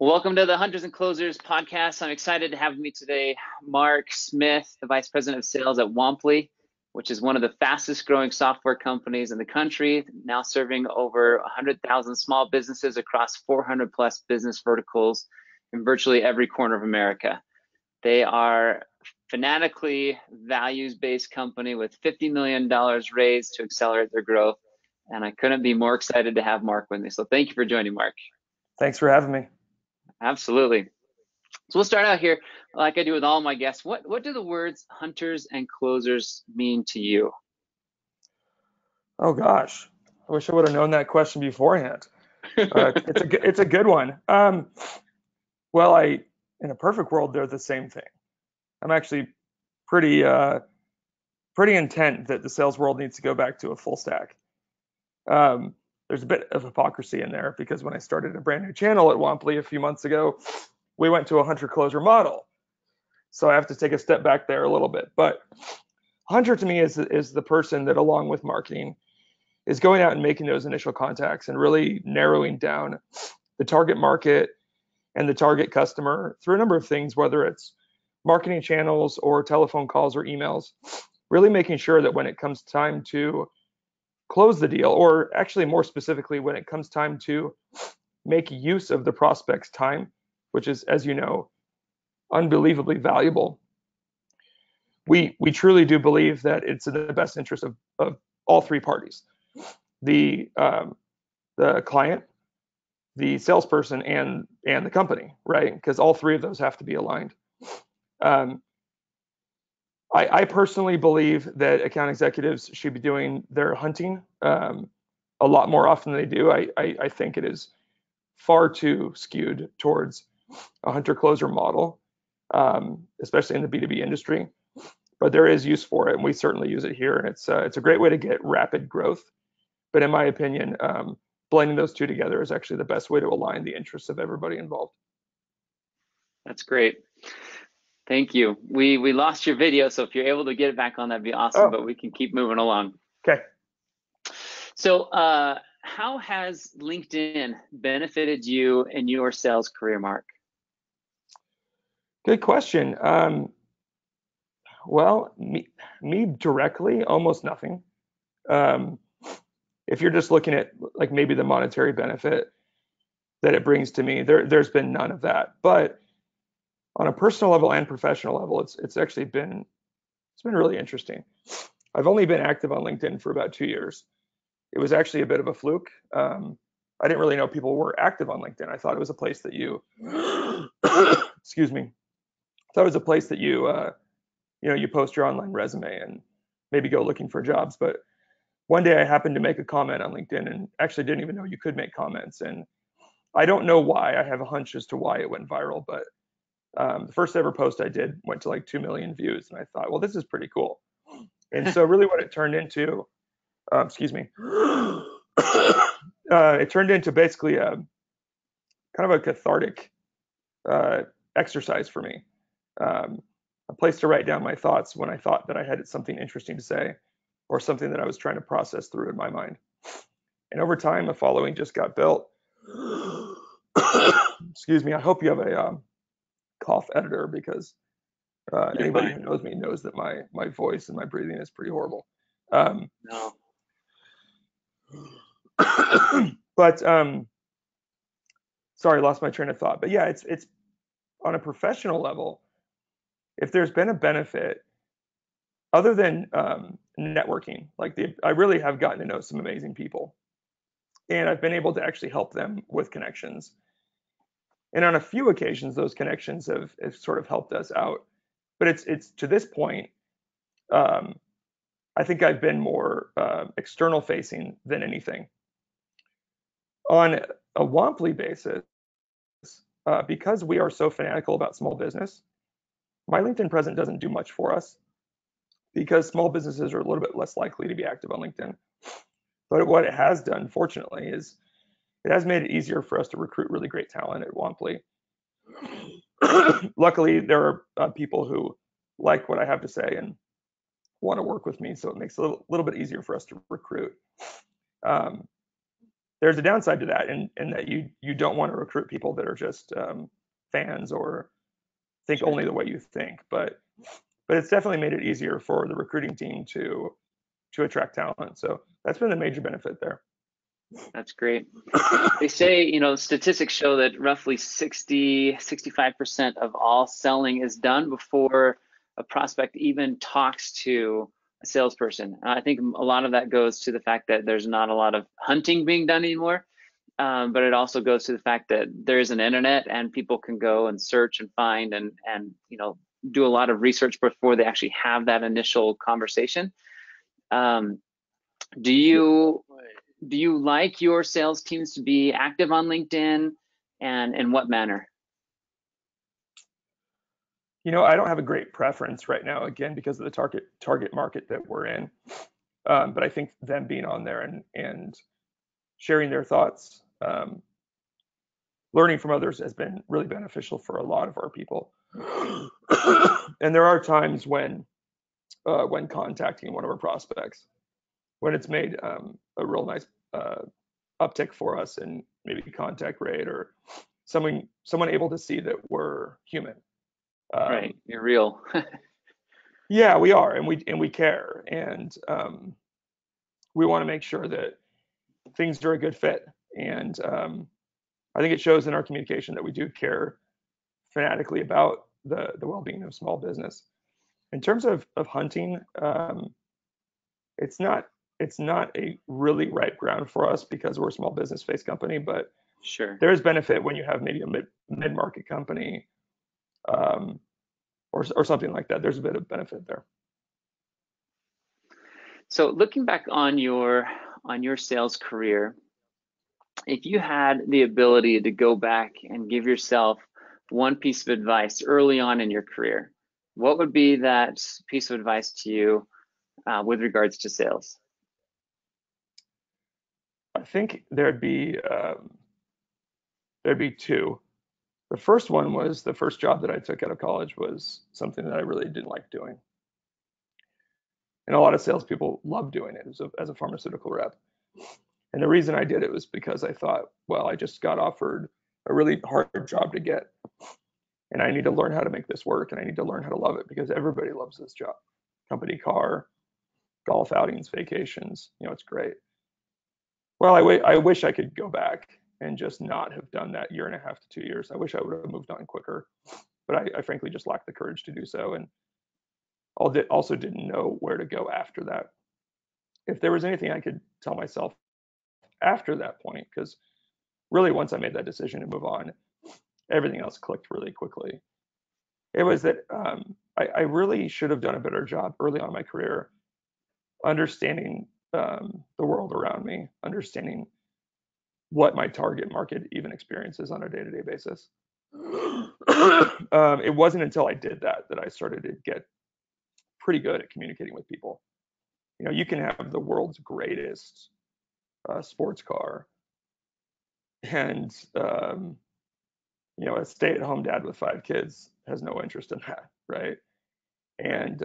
Welcome to the Hunters and Closers podcast. I'm excited to have with me today Mark Smith, the Vice President of Sales at Womply, which is one of the fastest growing software companies in the country, now serving over 100,000 small businesses across 400 plus business verticals in virtually every corner of America. They are fanatically values-based company with $50 million raised to accelerate their growth. And I couldn't be more excited to have Mark with me. So thank you for joining, Mark. Thanks for having me. Absolutely. So we'll start out here, like I do with all my guests. What do the words hunters and closers mean to you? Oh gosh, I wish I would have known that question beforehand. It's a good one. Well, in a perfect world, they're the same thing. I'm actually pretty pretty intent that the sales world needs to go back to a full stack. There's a bit of hypocrisy in there because when I started a brand new channel at Womply a few months ago, we went to a hunter closer model. So I have to take a step back there a little bit. But hunter to me is the person that, along with marketing, is going out and making those initial contacts and really narrowing down the target market and the target customer through a number of things, whether it's marketing channels or telephone calls or emails, really making sure that when it comes time to close the deal, or actually more specifically, when it comes time to make use of the prospect's time, which is, as you know, unbelievably valuable. We truly do believe that it's in the best interest of all three parties, the client, the salesperson, and the company, right? Because all three of those have to be aligned. I personally believe that account executives should be doing their hunting a lot more often than they do. I think it is far too skewed towards a hunter-closer model, especially in the B2B industry. But there is use for it, and we certainly use it here. And it's a great way to get rapid growth. But in my opinion, blending those two together is actually the best way to align the interests of everybody involved. That's great. Thank you. We lost your video, so if you're able to get it back on, that'd be awesome. But we can keep moving along. Okay. So how has LinkedIn benefited you in your sales career, Mark? Good question. Well, me directly, almost nothing. If you're just looking at like maybe the monetary benefit that it brings to me, there's been none of that. But on a personal level and professional level, it's actually been really interesting. I've only been active on LinkedIn for about 2 years. It was actually a bit of a fluke. I didn't really know people were active on LinkedIn. I thought it was a place that you, excuse me, I thought it was a place that you you post your online resume and maybe go looking for jobs. But one day I happened to make a comment on LinkedIn and actually didn't even know you could make comments. And I don't know why. I have a hunch as to why it went viral, but the first ever post I did went to like 2 million views, and I thought, well, this is pretty cool. And so really what it turned into, excuse me, it turned into basically a kind of a cathartic exercise for me, a place to write down my thoughts when I thought that I had something interesting to say or something that I was trying to process through in my mind. And over time, a following just got built. Excuse me. I hope you have a cough editor because anybody who knows me knows that my voice and my breathing is pretty horrible. No. But sorry, lost my train of thought. But yeah, it's on a professional level. If there's been a benefit other than networking, I really have gotten to know some amazing people, and I've been able to actually help them with connections. And on a few occasions, those connections have sort of helped us out. But it's to this point, I think I've been more external facing than anything. On a Womply basis, because we are so fanatical about small business, my LinkedIn presence doesn't do much for us because small businesses are a little bit less likely to be active on LinkedIn. But what it has done, fortunately, is it has made it easier for us to recruit really great talent at Womply. Luckily, there are people who like what I have to say and want to work with me, so it makes it a little bit easier for us to recruit. there's a downside to that, in that you don't want to recruit people that are just fans or think Sure. only the way you think. But it's definitely made it easier for the recruiting team to attract talent. So that's been the major benefit there. That's great. They say, statistics show that roughly 65% of all selling is done before a prospect even talks to a salesperson. I think a lot of that goes to the fact that there's not a lot of hunting being done anymore. But it also goes to the fact that there is an internet and people can go and search and find and do a lot of research before they actually have that initial conversation. Um, do you like your sales teams to be active on LinkedIn, and in what manner? I don't have a great preference right now, again, because of the target market that we're in. But I think them being on there and sharing their thoughts, learning from others has been really beneficial for a lot of our people. And there are times when contacting one of our prospects, when it's made a real nice uptick for us in maybe contact rate, or someone able to see that we're human. Right, you're real. Yeah, we are, and we care, and we want to make sure that things are a good fit. And I think it shows in our communication that we do care fanatically about the well-being of small business. In terms of hunting, it's not a really ripe ground for us because we're a small business face company, but Sure. there is benefit when you have maybe a mid-market company, or something like that. There's a bit of benefit there. So looking back on your sales career, if you had the ability to go back and give yourself one piece of advice early on in your career, what would be that piece of advice to you with regards to sales? I think there'd be two. The first one was the first job that I took out of college was something that I really didn't like doing, and a lot of salespeople love doing it as a pharmaceutical rep. And the reason I did it was because I thought, well, I just got offered a really hard job to get, and I need to learn how to make this work, and I need to learn how to love it because everybody loves this job. Company car, golf outings, vacations, it's great. Well, I wish I could go back and just not have done that year and a half to 2 years. I wish I would have moved on quicker, but I frankly just lacked the courage to do so, and also didn't know where to go after that. If there was anything I could tell myself after that point, because really once I made that decision to move on, everything else clicked really quickly. It was that I really should have done a better job early on in my career understanding the world around me, understanding what my target market even experiences on a day-to-day basis. It wasn't until I did that I started to get pretty good at communicating with people. You can have the world's greatest sports car and a stay-at-home dad with 5 kids has no interest in that, right? And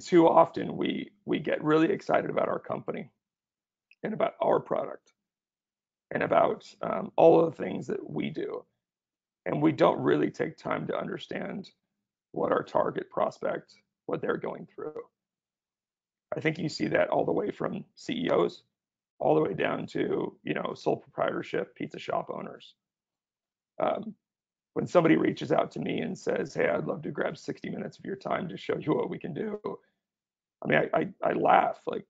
too often we get really excited about our company and about our product and about all of the things that we do, and we don't really take time to understand what our target prospect, what they're going through. I think you see that all the way from CEOs all the way down to sole proprietorship pizza shop owners. When somebody reaches out to me and says, hey, I'd love to grab 60 minutes of your time to show you what we can do, I mean, I laugh, like,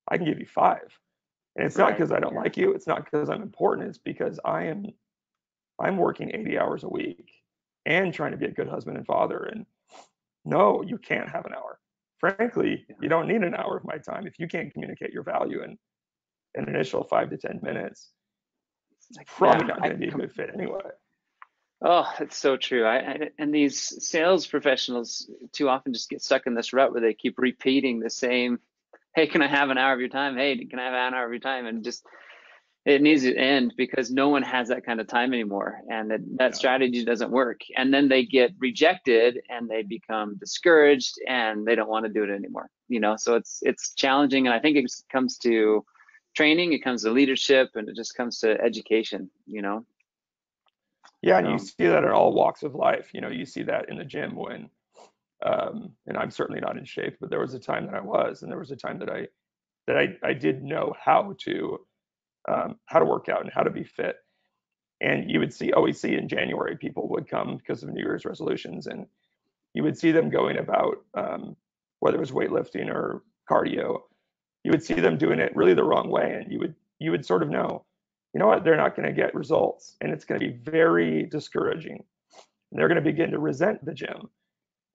I can give you 5. And it's not because I don't like you, it's not because I'm important, it's because I'm working 80 hours a week and trying to be a good husband and father. And no, you can't have an hour. Frankly, you don't need an hour of my time if you can't communicate your value in an initial 5 to 10 minutes. It's probably not going to be a good fit anyway. Oh, it's so true. And these sales professionals too often just get stuck in this rut where they keep repeating the same, hey, can I have an hour of your time? Hey, can I have an hour of your time? And just, it needs to end because no one has that kind of time anymore. And that strategy doesn't work. And then they get rejected and they become discouraged and they don't want to do it anymore. So it's challenging. And I think it comes to training, it comes to leadership, and it just comes to education, Yeah, and you So see that in all walks of life. You see that in the gym when, and I'm certainly not in shape, but there was a time that I was, and there was a time that I did know how to work out and how to be fit. And you would always see in January, people would come because of New Year's resolutions, and you would see them going about, whether it was weightlifting or cardio, you would see them doing it really the wrong way, and you would sort of know, you know what, they're not going to get results, and it's going to be very discouraging. And they're going to begin to resent the gym,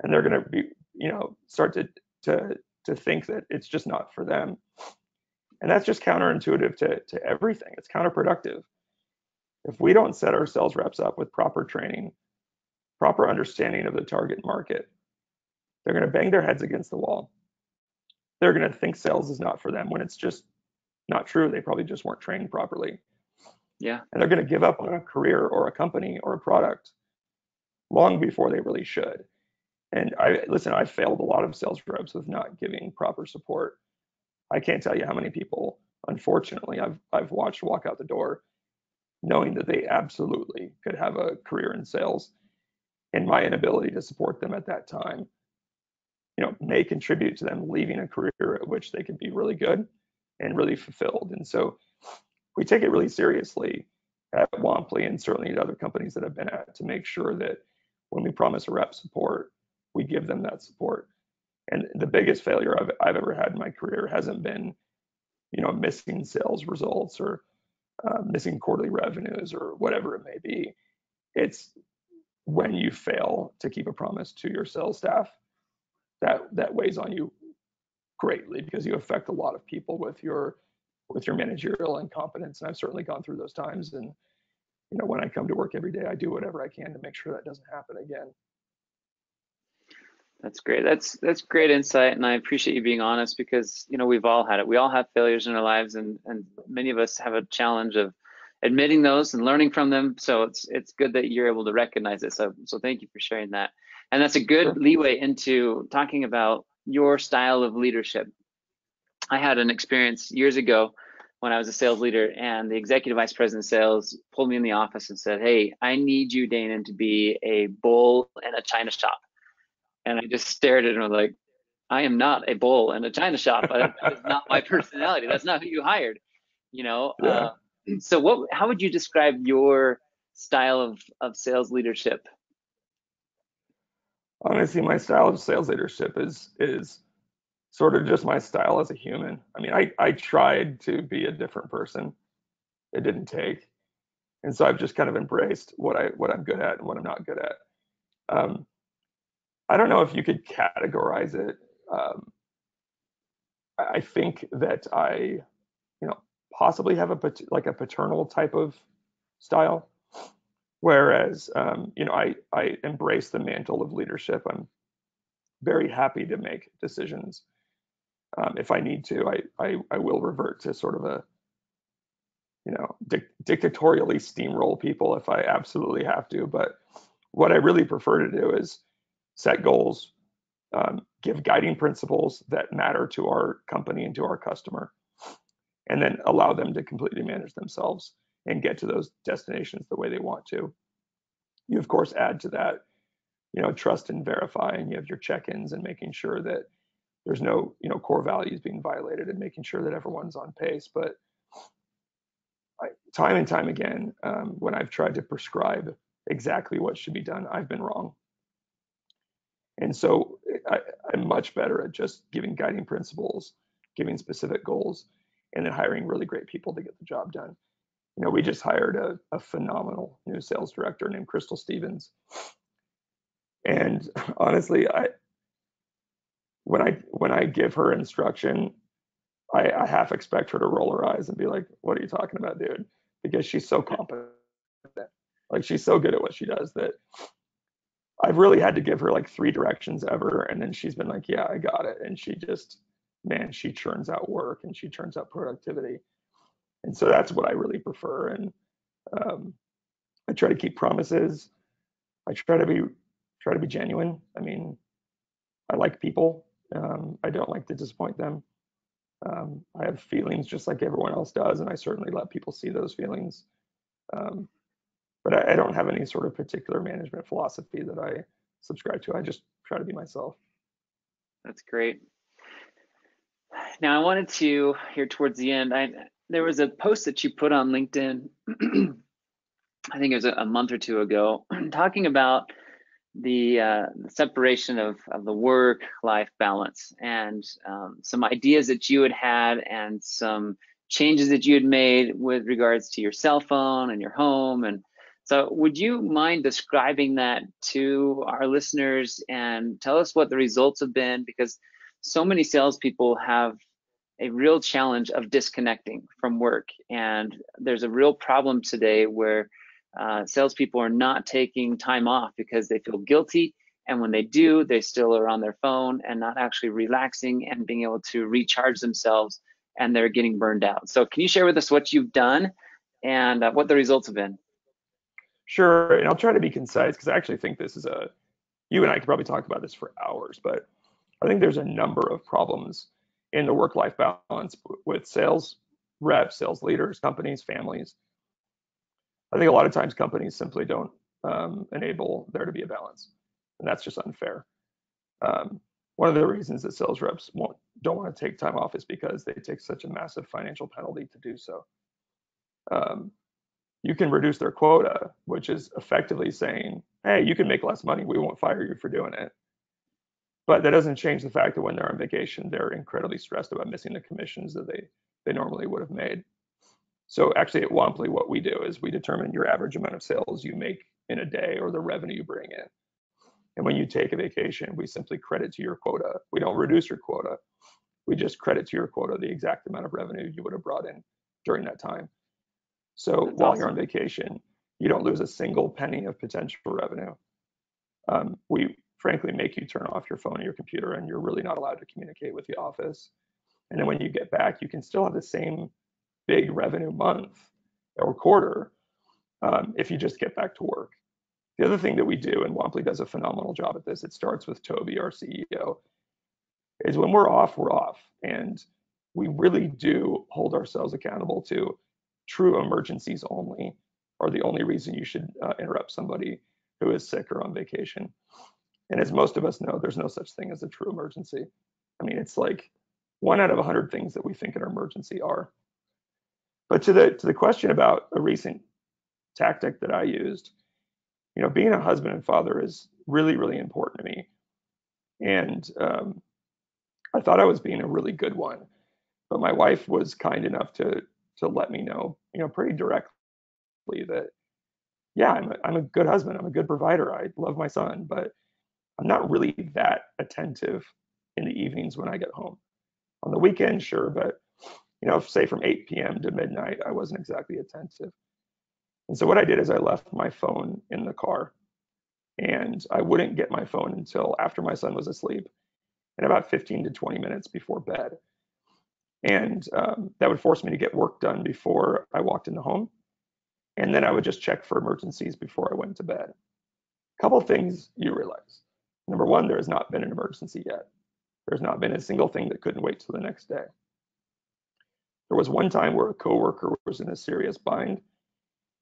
and they're going to be, start to to think that it's just not for them. And that's just counterintuitive to everything. It's counterproductive. If we don't set our sales reps up with proper training, proper understanding of the target market, they're going to bang their heads against the wall. They're going to think sales is not for them when it's just not true. They probably just weren't trained properly. yeah, And they're going to give up on a career or a company or a product long before they really should. And I failed a lot of sales reps with not giving proper support. I can't tell you how many people, unfortunately, I've watched walk out the door knowing that they absolutely could have a career in sales, and my inability to support them at that time, may contribute to them leaving a career at which they could be really good and really fulfilled. And so we take it really seriously at Womply, and certainly at other companies that I've been at, to make sure that when we promise a rep support, we give them that support. And the biggest failure I've ever had in my career hasn't been, missing sales results or missing quarterly revenues or whatever it may be. It's when you fail to keep a promise to your sales staff, that weighs on you greatly, because you affect a lot of people with your managerial incompetence. And I've certainly gone through those times. And when I come to work every day, I do whatever I can to make sure that doesn't happen again. that's great. That's great insight, and I appreciate you being honest, because we've all had it. We all have failures in our lives, and many of us have a challenge of admitting those and learning from them. So it's good that you're able to recognize it. So thank you for sharing that. And that's a good Sure. leeway into talking about your style of leadership. I had an experience years ago when I was a sales leader, and the executive vice president of sales pulled me in the office and said, "Hey, I need you, Danon, to be a bull in a china shop." And I just stared at him like, "I am not a bull in a china shop. That is not my personality. That's not who you hired." You know. Yeah. So how would you describe your style of sales leadership? Honestly, my style of sales leadership is sort of just my style as a human. I mean, I tried to be a different person. It didn't take. And so I've just kind of embraced what I'm good at and what I'm not good at. Um, I don't know if you could categorize it. Um, I think that possibly have like a paternal type of style, whereas I embrace the mantle of leadership. I'm very happy to make decisions. If I need to, I will revert to sort of a dictatorially steamroll people if I absolutely have to. But what I really prefer to do is set goals, give guiding principles that matter to our company and to our customer, and then allow them to completely manage themselves and get to those destinations the way they want to. You, of course, add to that, trust and verify, and you have your check-ins and making sure that there's no, core values being violated, and making sure that everyone's on pace. But time and time again, when I've tried to prescribe exactly what should be done, I've been wrong. And so I'm much better at just giving guiding principles, giving specific goals, and then hiring really great people to get the job done. We just hired a phenomenal new sales director named Crystal Stevens. And honestly, when I give her instruction, I half expect her to roll her eyes and be like, "What are you talking about, dude?" Because she's so competent. Like, she's so good at what she does that I've really had to give her like 3 directions ever, and then she's been like, "Yeah, I got it." And she just, man, she churns out work and she churns out productivity. And so that's what I really prefer. And um, I try to keep promises. I try to be genuine. I mean, I like people. I don't like to disappoint them. I have feelings just like everyone else does, and I certainly let people see those feelings. Um, but I don't have any sort of particular management philosophy that I subscribe to. I just try to be myself. That's great. Now, I wanted to, here towards the end, there was a post that you put on LinkedIn, I think it was a month or two ago, talking about the separation of the work-life balance and some ideas that you had and some changes that you had made with regards to your cell phone and your home. And so would you mind describing that to our listeners and tell us what the results have been? Because so many salespeople have a real challenge of disconnecting from work. And there's a real problem today where salespeople are not taking time off because they feel guilty. And when they do, they still are on their phone and not actually relaxing and being able to recharge themselves, and they're getting burned out. So can you share with us what you've done and what the results have been? Sure, and I'll try to be concise because I actually think this is you and I could probably talk about this for hours, but I think there's a number of problems in the work-life balance with sales reps, sales leaders, companies, families. I think a lot of times companies simply don't enable there to be a balance, and that's just unfair. One of the reasons that sales reps don't want to take time off is because they take such a massive financial penalty to do so. Um, you can reduce their quota, which is effectively saying, hey, you can make less money. We won't fire you for doing it. But that doesn't change the fact that when they're on vacation, they're incredibly stressed about missing the commissions that they normally would have made. So actually at Womply, what we do is we determine your average amount of sales you make in a day or the revenue you bring in. And when you take a vacation, we simply credit to your quota. We don't reduce your quota. We just credit to your quota the exact amount of revenue you would have brought in during that time. So That's while you're on awesome. vacation, you don't lose a single penny of potential revenue. We frankly make you turn off your phone or your computer, and you're really not allowed to communicate with the office. And then when you get back, you can still have the same big revenue month or quarter if you just get back to work. The other thing that we do, and Womply does a phenomenal job at this, it starts with Toby, our CEO, is when we're off, we're off. And we really do hold ourselves accountable to true emergencies only are the only reason you should interrupt somebody who is sick or on vacation. And as most of us know, there's no such thing as a true emergency. I mean, it's like 1 out of 100 things that we think an emergency are. But to the question about a recent tactic that I used, being a husband and father is really, really important to me. And I thought I was being a really good one, but my wife was kind enough to let me know, pretty directly that yeah, I'm a good husband, I'm a good provider, I love my son, but I'm not really that attentive in the evenings when I get home. On the weekend, sure, but say from 8 p.m. to midnight, I wasn't exactly attentive. And so what I did is I left my phone in the car, and I wouldn't get my phone until after my son was asleep and about 15 to 20 minutes before bed. And that would force me to get work done before I walked in the home. And then I would just check for emergencies before I went to bed. A couple of things you realize. Number one, there has not been an emergency yet. There's not been a single thing that couldn't wait till the next day. There was one time where a coworker was in a serious bind,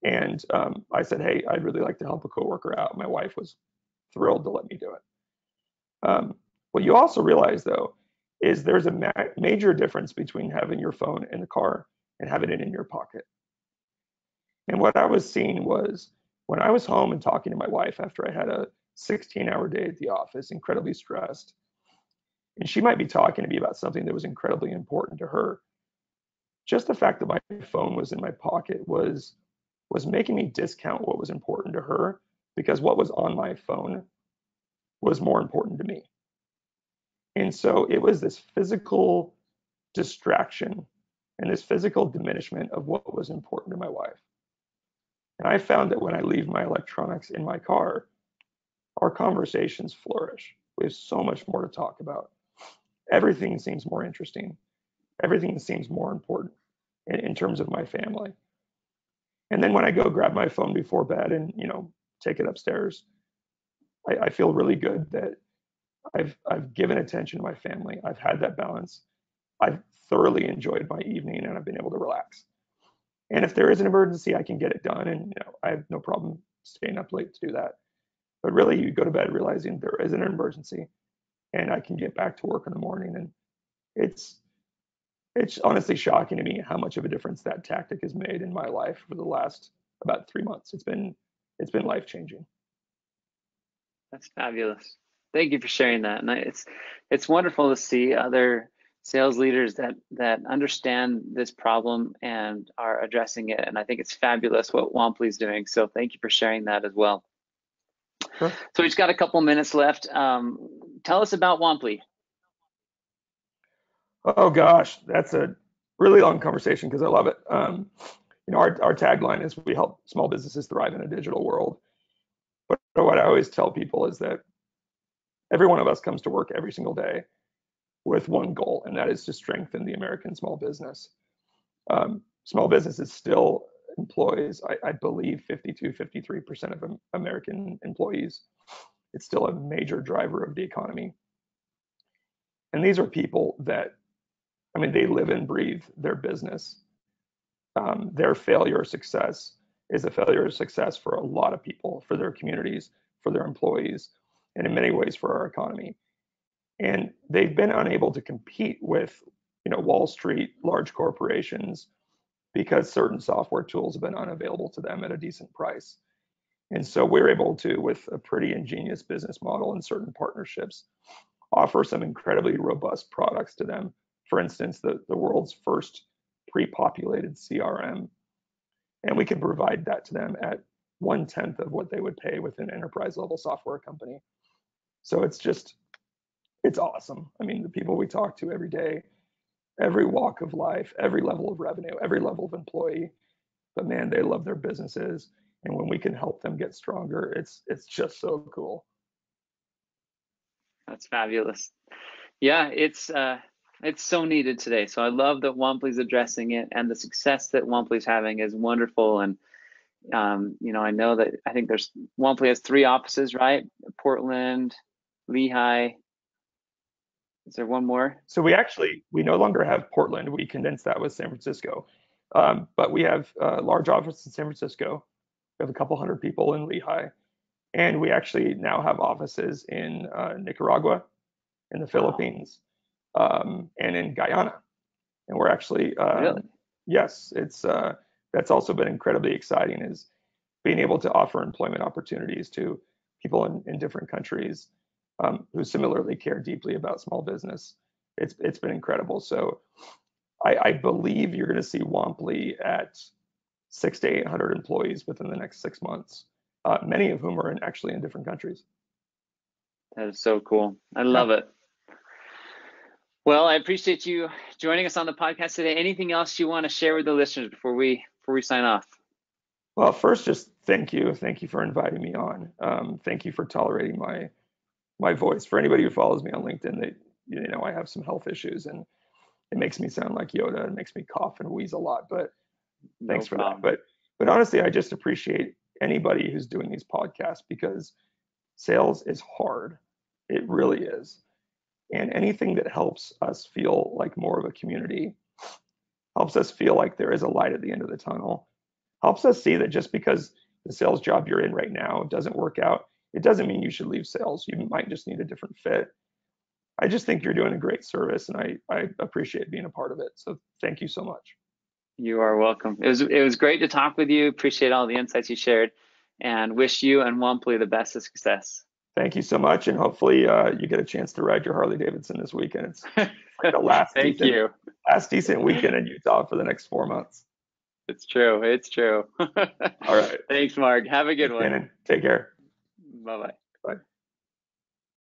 and I said, "Hey, I'd really like to help a coworker out." My wife was thrilled to let me do it. What you also realize, though, is there's a major difference between having your phone in the car and having it in your pocket. And what I was seeing was when I was home and talking to my wife after I had a 16-hour day at the office, incredibly stressed, and she might be talking to me about something that was incredibly important to her. Just the fact that my phone was in my pocket was making me discount what was important to her because what was on my phone was more important to me. And so it was this physical distraction and this physical diminishment of what was important to my wife. And I found that when I leave my electronics in my car, our conversations flourish. We have so much more to talk about. Everything seems more interesting. Everything seems more important in terms of my family. And then when I go grab my phone before bed and take it upstairs, I feel really good that I've given attention to my family. I've had that balance. I've thoroughly enjoyed my evening and I've been able to relax. And if there is an emergency, I can get it done, and I have no problem staying up late to do that. But really, you go to bed realizing there is an emergency, and I can get back to work in the morning. And it's it's honestly shocking to me how much of a difference that tactic has made in my life for the last about 3 months. It's been life changing. That's fabulous. Thank you for sharing that. And it's wonderful to see other sales leaders that understand this problem and are addressing it. And I think it's fabulous what Womply is doing. So thank you for sharing that as well. Sure. So we just got a couple minutes left. Tell us about Womply. Oh gosh, that's a really long conversation because I love it. Our tagline is we help small businesses thrive in a digital world. But what I always tell people is that every one of us comes to work every single day with one goal, and that is to strengthen the American small business. Small businesses still employs, I believe, 52, 53% of American employees. It's still a major driver of the economy. And these are people that, I mean, they live and breathe their business. Their failure or success is a failure or success for a lot of people, for their communities, for their employees, and in many ways for our economy. And they've been unable to compete with, Wall Street, large corporations, because certain software tools have been unavailable to them at a decent price. And so we're able to, with a pretty ingenious business model and certain partnerships, offer some incredibly robust products to them. For instance, the world's first pre-populated CRM. And we can provide that to them at 1/10 of what they would pay with an enterprise level software company. So it's awesome. I mean, the people we talk to every day, every walk of life, every level of revenue, every level of employee, but man, they love their businesses. And when we can help them get stronger, it's just so cool. That's fabulous. Yeah, it's so needed today. So I love that Womply's addressing it, and the success that Womply's having is wonderful. And I know that I think Womply has 3 offices, right? Portland, Lehigh. Is there one more? So we no longer have Portland. We condensed that with San Francisco. But we have a large office in San Francisco. We have a couple hundred people in Lehigh. And we actually now have offices in Nicaragua, in the Wow, Philippines, and in Guyana. And we're actually, really? yes, that's also been incredibly exciting, is being able to offer employment opportunities to people in different countries who similarly care deeply about small business. It's been incredible. So I believe you're going to see Womply at 600 to 800 employees within the next 6 months, many of whom are actually in different countries. That is so cool. I Yeah. love it. Well, I appreciate you joining us on the podcast today. Anything else you want to share with the listeners before we sign off? Well, first, just thank you. Thank you for inviting me on. Thank you for tolerating my voice. For anybody who follows me on LinkedIn, I have some health issues, and it makes me sound like Yoda. It makes me cough and wheeze a lot, but No thanks for that. problem. But honestly, I just appreciate anybody who's doing these podcasts, because sales is hard. It really is. And anything that helps us feel like more of a community, helps us feel like there is a light at the end of the tunnel, helps us see that just because the sales job you're in right now doesn't work out, it doesn't mean you should leave sales. You might just need a different fit. I just think you're doing a great service, and I appreciate being a part of it. So thank you so much. You are welcome. It was great to talk with you. Appreciate all the insights you shared, and wish you and Womply the best of success. Thank you so much, and hopefully you get a chance to ride your Harley Davidson this weekend. It's like the Thank you. last decent weekend in Utah for the next 4 months. It's true. It's true. All right. Thanks, Mark. Have a good Thanks, one. Shannon. Take care. Bye bye.